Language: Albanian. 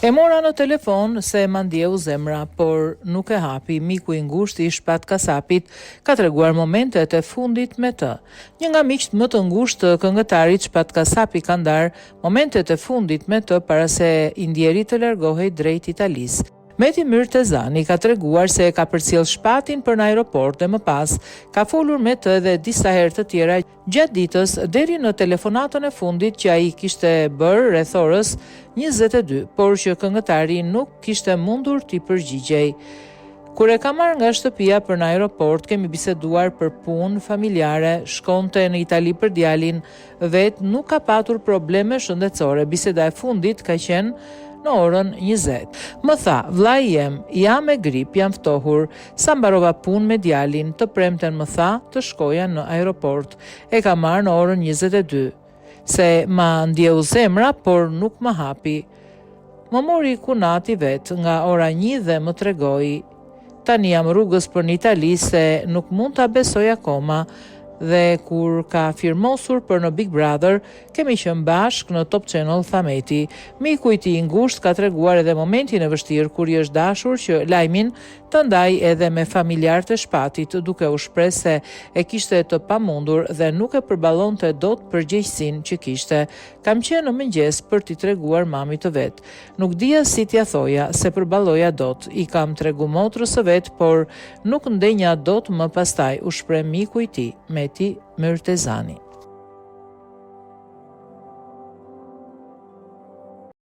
E mora në telefon se mandjeu zemra, por nuk e hapi. Miku i ngushtë i Shpat Kasapit ka treguar momentet e fundit me të. Një nga miqt më të ngushtë të këngëtarit Shpat Kasapi ka ndarë momentet e fundit me të para se i ndjeri të largohej drejt Italisë. Meti Myrtezani ka treguar se ka përcjell Shpatin për në aeroport dhe më pas ka folur me të edhe disa herë të tjera gjatë ditës deri në telefonatën e fundit që ai kishte bërë rreth orës 22, por që këngëtari nuk kishte mundur t'i përgjigjej. Kur e ka marrë nga shtëpia për në aeroport, kemi biseduar për punë familjare, shkonte në Itali për djalin, vetë nuk ka patur probleme shëndetësore. Biseda e fundit ka qenë në orën 20. Më tha, vllai jem, jam me grip, jam ftohur, sa mbarova punë me djalin, të premten më tha të shkoja në aeroport. E ka marrë në orën 22. Se ma ndjeu zemra, por nuk më hapi. Më mori kunati vetë nga ora 1 dhe më tregoi. Tani jam rrugës për në Itali se nuk mund ta besoj akoma. Dhe kur ka firmosur për në Big Brother, kemi qenë bashkë në Top Channel, Thameti. Miku i tij i ngushtë ka treguar edhe momentin e vështirë kur i është dashur që lajmin të ndaj edhe me familjarët e Shpatit, duke u shpresë se e kishte të pamundur dhe nuk e përballonte dot përgjegjësinë që kishte. Kam qenë në mëngjes për t'i treguar mamit të vet. Nuk dija si t'ia thoja se përballoja dot. I kam tregu motrës së vet, por nuk ndenja dot më pastaj, u shpreh miku i tij, Meti Myrtezani.